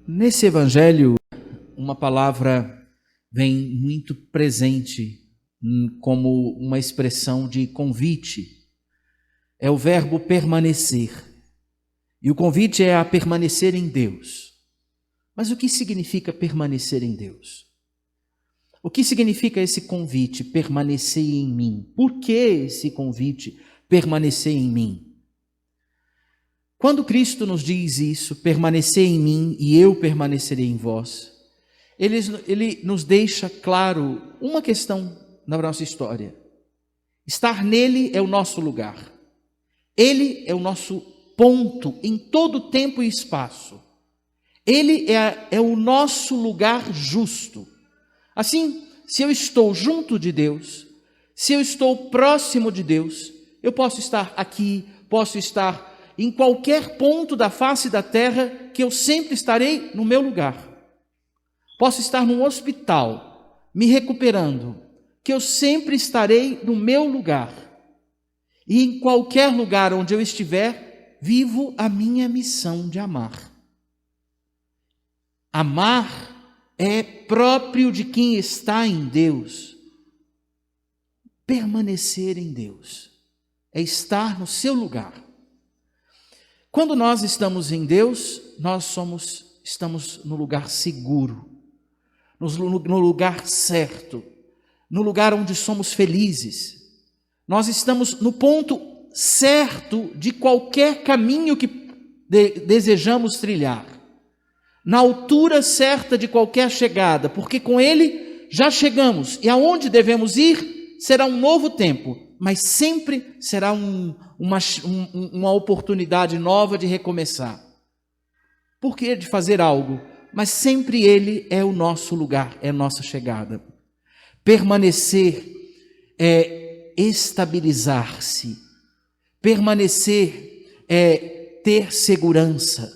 Nesse evangelho, uma palavra vem muito presente como uma expressão de convite. É o verbo permanecer. E o convite é a permanecer em Deus. Mas o que significa permanecer em Deus? O que significa esse convite, permanecer em mim? Por que esse convite, permanecer em mim? Quando Cristo nos diz isso, permanecer em mim e eu permanecerei em vós, ele nos deixa claro uma questão na nossa história. Estar nele é o nosso lugar. Ele é o nosso ponto em todo tempo e espaço. Ele é o nosso lugar justo. Assim, se eu estou junto de Deus, se eu estou próximo de Deus, eu posso estar aqui, posso estar em qualquer ponto da face da terra, que eu sempre estarei no meu lugar. Posso estar num hospital, me recuperando, que eu sempre estarei no meu lugar. E em qualquer lugar onde eu estiver, vivo a minha missão de amar. Amar é próprio de quem está em Deus. Permanecer em Deus é estar no seu lugar. Quando nós estamos em Deus, estamos no lugar seguro, no lugar certo, no lugar onde somos felizes. Nós estamos no ponto certo de qualquer caminho que desejamos trilhar, na altura certa de qualquer chegada, porque com Ele já chegamos, e aonde devemos ir será um novo tempo, mas sempre será uma oportunidade nova de recomeçar. Por que de fazer algo? Mas sempre Ele é o nosso lugar, é a nossa chegada. Permanecer é estabilizar-se. Permanecer é ter segurança.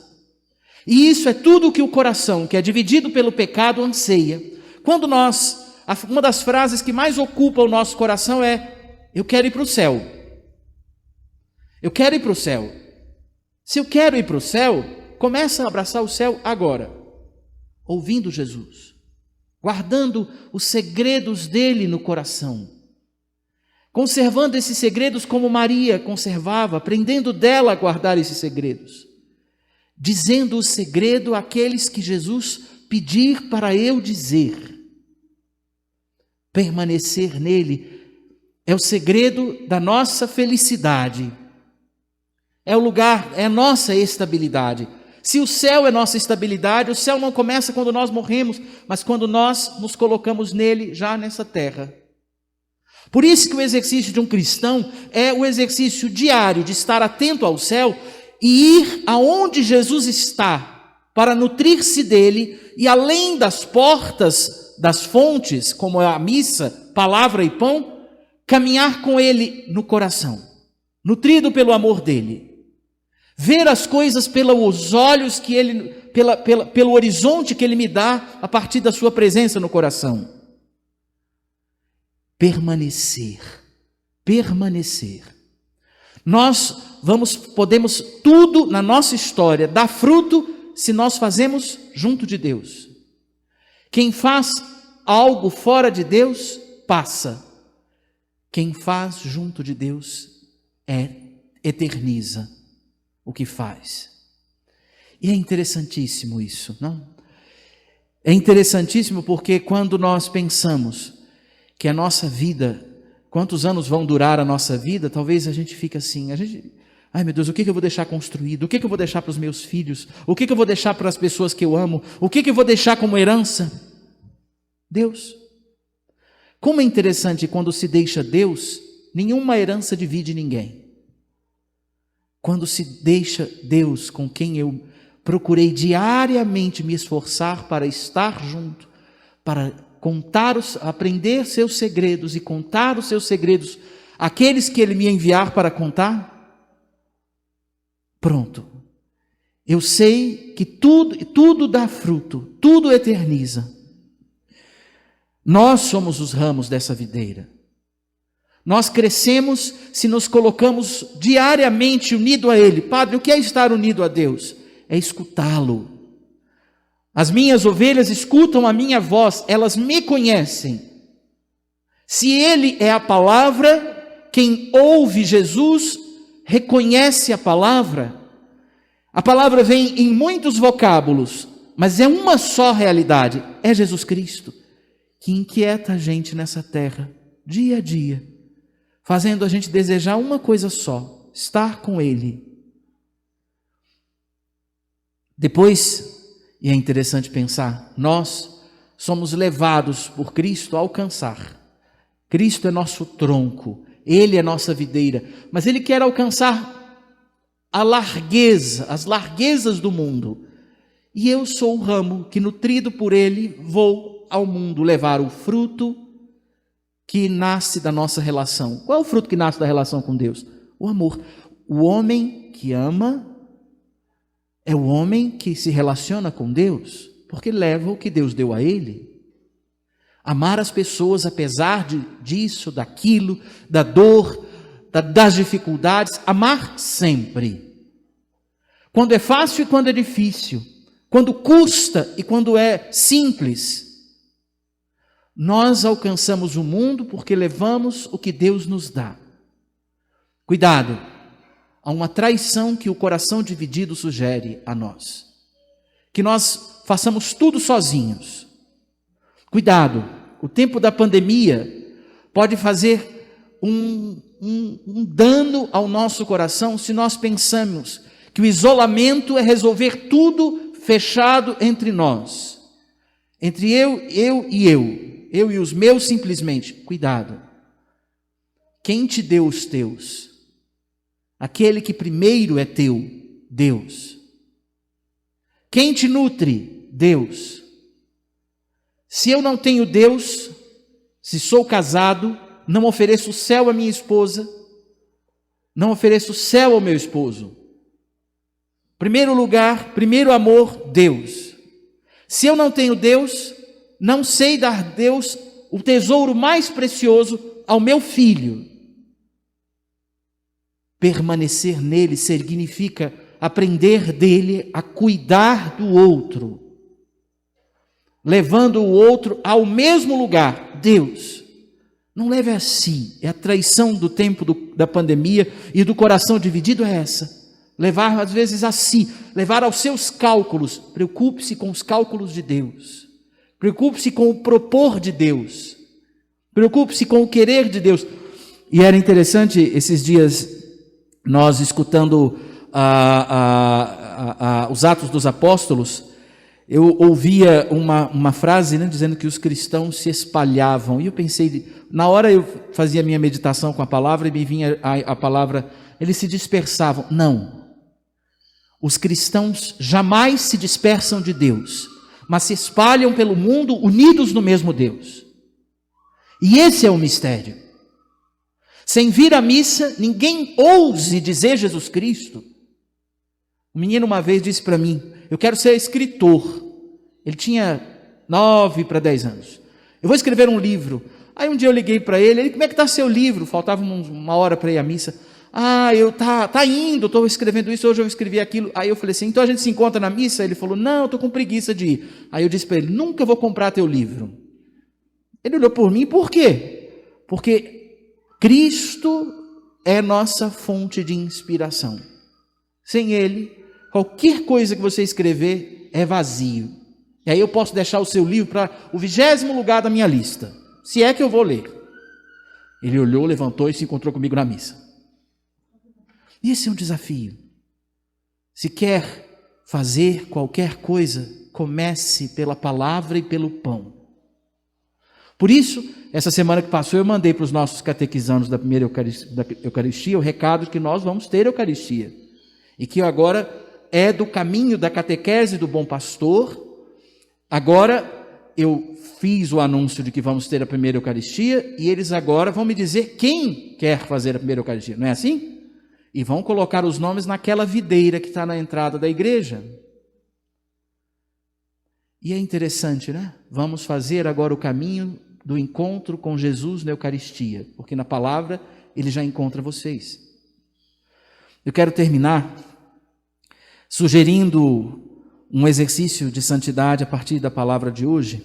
E isso é tudo o que o coração, que é dividido pelo pecado, anseia. Quando uma das frases que mais ocupa o nosso coração é: eu quero ir para o céu. Eu quero ir para o céu. Se eu quero ir para o céu, começa a abraçar o céu agora, ouvindo Jesus, guardando os segredos dele no coração, conservando esses segredos como Maria conservava, aprendendo dela a guardar esses segredos, dizendo o segredo àqueles que Jesus pedir para eu dizer. Permanecer nele é o segredo da nossa felicidade. É o lugar, é a nossa estabilidade. Se o céu é nossa estabilidade, o céu não começa quando nós morremos, mas quando nós nos colocamos nele já nessa terra. Por isso que o exercício de um cristão é o exercício diário de estar atento ao céu e ir aonde Jesus está, para nutrir-se dele, e além das portas, das fontes, como é a missa, palavra e pão, caminhar com ele no coração, nutrido pelo amor dele. Ver as coisas pelos olhos que ele, pelo horizonte que ele me dá, a partir da sua presença no coração. Permanecer. Nós podemos tudo na nossa história dar fruto se nós fazemos junto de Deus. Quem faz algo fora de Deus, passa. Quem faz junto de Deus, eterniza o que faz. E é interessantíssimo isso, não? É interessantíssimo porque quando nós pensamos que a nossa vida, quantos anos vão durar a nossa vida, talvez a gente fique assim, ai meu Deus, o que eu vou deixar construído? O que eu vou deixar para os meus filhos? O que eu vou deixar para as pessoas que eu amo? O que eu vou deixar como herança? Deus. Como é interessante quando se deixa Deus, nenhuma herança divide ninguém. Quando se deixa Deus, com quem eu procurei diariamente me esforçar para estar junto, para aprender seus segredos e contar os seus segredos àqueles que Ele me enviar para contar, pronto. Eu sei que tudo dá fruto, tudo eterniza. Nós somos os ramos dessa videira. Nós crescemos se nos colocamos diariamente unido a Ele. Padre, o que é estar unido a Deus? É escutá-lo. As minhas ovelhas escutam a minha voz, elas me conhecem. Se ele é a palavra, quem ouve Jesus reconhece a palavra. A palavra vem em muitos vocábulos, mas é uma só realidade, é Jesus Cristo, que inquieta a gente nessa terra, dia a dia, fazendo a gente desejar uma coisa só, estar com Ele. Depois, e é interessante pensar, nós somos levados por Cristo a alcançar. Cristo é nosso tronco, Ele é nossa videira, mas Ele quer alcançar a largueza, as larguezas do mundo. E eu sou o ramo que, nutrido por Ele, vou ao mundo levar o fruto que nasce da nossa relação. Qual é o fruto que nasce da relação com Deus? O amor. O homem que ama é o homem que se relaciona com Deus, porque leva o que Deus deu a ele. Amar as pessoas apesar disso, daquilo, da dor, das dificuldades, amar sempre. Quando é fácil e quando é difícil, quando custa e quando é simples. Nós alcançamos o mundo porque levamos o que Deus nos dá. Cuidado, há uma traição que o coração dividido sugere a nós. Que nós façamos tudo sozinhos. Cuidado, o tempo da pandemia pode fazer um dano ao nosso coração se nós pensamos que o isolamento é resolver tudo fechado entre nós. Entre eu e os meus simplesmente. Cuidado. Quem te deu os teus? Aquele que primeiro é teu, Deus. Quem te nutre? Deus. Se eu não tenho Deus, se sou casado, não ofereço o céu à minha esposa, não ofereço o céu ao meu esposo. Primeiro lugar, primeiro amor, Deus. Se eu não tenho Deus, não sei dar a Deus o tesouro mais precioso ao meu filho. Permanecer nele significa aprender dele a cuidar do outro, levando o outro ao mesmo lugar, Deus. Não leve a si, é a traição do tempo da pandemia e do coração dividido é essa. Levar às vezes a si, levar aos seus cálculos. Preocupe-se com os cálculos de Deus. Preocupe-se com o propor de Deus. Preocupe-se com o querer de Deus. E era interessante esses dias, nós escutando os Atos dos Apóstolos, eu ouvia uma frase, né, dizendo que os cristãos se espalhavam. E eu pensei, na hora eu fazia minha meditação com a palavra e me vinha a palavra, eles se dispersavam. Não. Os cristãos jamais se dispersam de Deus, mas se espalham pelo mundo unidos no mesmo Deus. E esse é o mistério. Sem vir à missa, ninguém ouse dizer Jesus Cristo. Um menino uma vez disse para mim, eu quero ser escritor. Ele tinha 9 para 10 anos. Eu vou escrever um livro. Aí um dia eu liguei para ele, como é que está seu livro? Faltava uma hora para ir à missa. Tá indo, estou escrevendo isso, hoje eu escrevi aquilo. Aí eu falei assim, então a gente se encontra na missa? Ele falou, não, estou com preguiça de ir. Aí eu disse para ele, nunca vou comprar teu livro. Ele olhou por mim, por quê? Porque Cristo é nossa fonte de inspiração. Sem Ele, qualquer coisa que você escrever é vazio. E aí eu posso deixar o seu livro para o 20º lugar da minha lista, se é que eu vou ler. Ele olhou, levantou e se encontrou comigo na missa. E esse é um desafio. Se quer fazer qualquer coisa, comece pela palavra e pelo pão. Por isso, essa semana que passou, eu mandei para os nossos catequizandos da primeira Eucaristia o recado de que nós vamos ter Eucaristia. E que agora é do caminho da catequese do bom pastor. Agora eu fiz o anúncio de que vamos ter a primeira Eucaristia e eles agora vão me dizer quem quer fazer a primeira Eucaristia. Não é assim? E vão colocar os nomes naquela videira que está na entrada da igreja. E é interessante, né? Vamos fazer agora o caminho do encontro com Jesus na Eucaristia, porque na palavra Ele já encontra vocês. Eu quero terminar sugerindo um exercício de santidade a partir da palavra de hoje.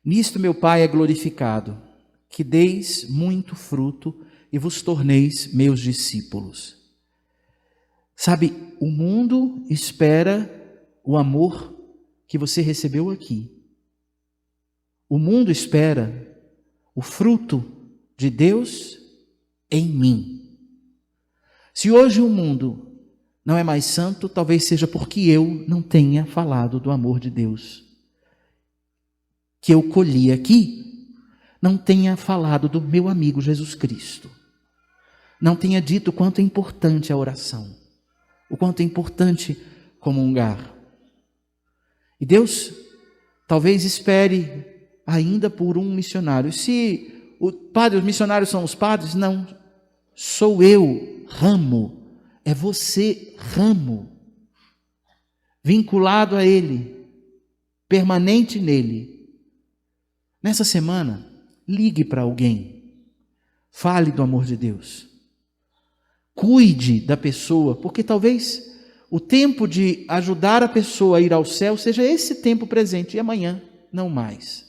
Nisto meu Pai é glorificado, que deis muito fruto e vos torneis meus discípulos. Sabe, o mundo espera o amor que você recebeu aqui. O mundo espera o fruto de Deus em mim. Se hoje o mundo não é mais santo, talvez seja porque eu não tenha falado do amor de Deus que eu colhi aqui, não tenha falado do meu amigo Jesus Cristo, não tenha dito o quanto é importante a oração, o quanto é importante comungar. E Deus talvez espere ainda por um missionário. Se os missionários são os padres, não, sou eu, ramo, é você, ramo, vinculado a Ele, permanente nele. Nessa semana, ligue para alguém, fale do amor de Deus, cuide da pessoa, porque talvez o tempo de ajudar a pessoa a ir ao céu seja esse tempo presente, e amanhã não mais.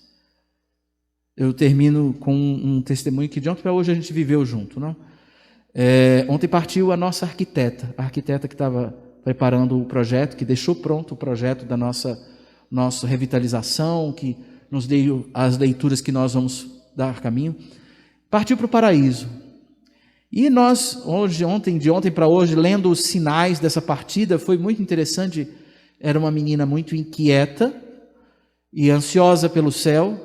Eu termino com um testemunho que de ontem para hoje a gente viveu junto, não? Ontem partiu a nossa arquiteta, a arquiteta que estava preparando o projeto, que deixou pronto o projeto da nossa revitalização, que nos deu as leituras que nós vamos dar caminho, partiu para o paraíso. E nós, de ontem para hoje, lendo os sinais dessa partida, foi muito interessante. Era uma menina muito inquieta e ansiosa pelo céu,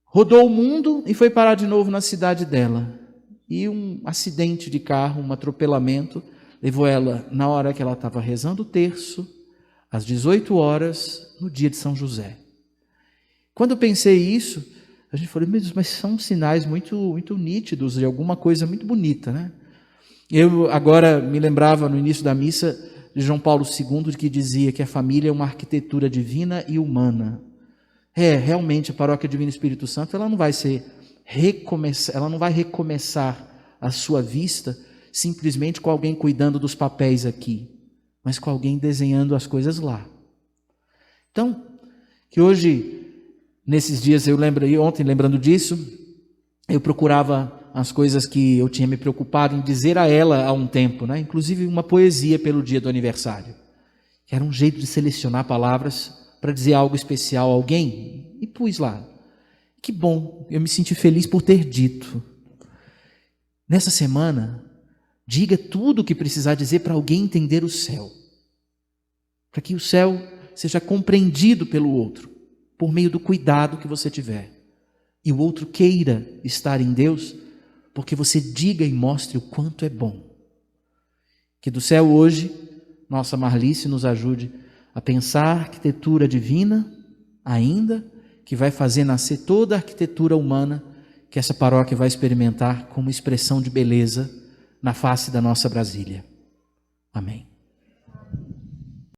rodou o mundo e foi parar de novo na cidade dela. E um acidente de carro, um atropelamento, levou ela, na hora que ela estava rezando o terço, às 18 horas, no dia de São José. Quando eu pensei isso, a gente falou, mas são sinais muito, muito nítidos de alguma coisa muito bonita, né? Eu agora me lembrava no início da missa de João Paulo II, que dizia que a família é uma arquitetura divina e humana. Realmente a Paróquia Divino Espírito Santo, ela não vai recomeçar a sua vista simplesmente com alguém cuidando dos papéis aqui, mas com alguém desenhando as coisas lá. Então, que hoje, nesses dias, ontem lembrando disso, eu procurava as coisas que eu tinha me preocupado em dizer a ela há um tempo, né? Inclusive uma poesia pelo dia do aniversário, que era um jeito de selecionar palavras para dizer algo especial a alguém, e pus lá. Que bom, eu me senti feliz por ter dito. Nessa semana, diga tudo o que precisar dizer para alguém entender o céu, para que o céu seja compreendido pelo outro, por meio do cuidado que você tiver, e o outro queira estar em Deus, porque você diga e mostre o quanto é bom. Que do céu hoje, nossa Marlice nos ajude a pensar a arquitetura divina ainda, que vai fazer nascer toda a arquitetura humana que essa paróquia vai experimentar como expressão de beleza na face da nossa Brasília. Amém.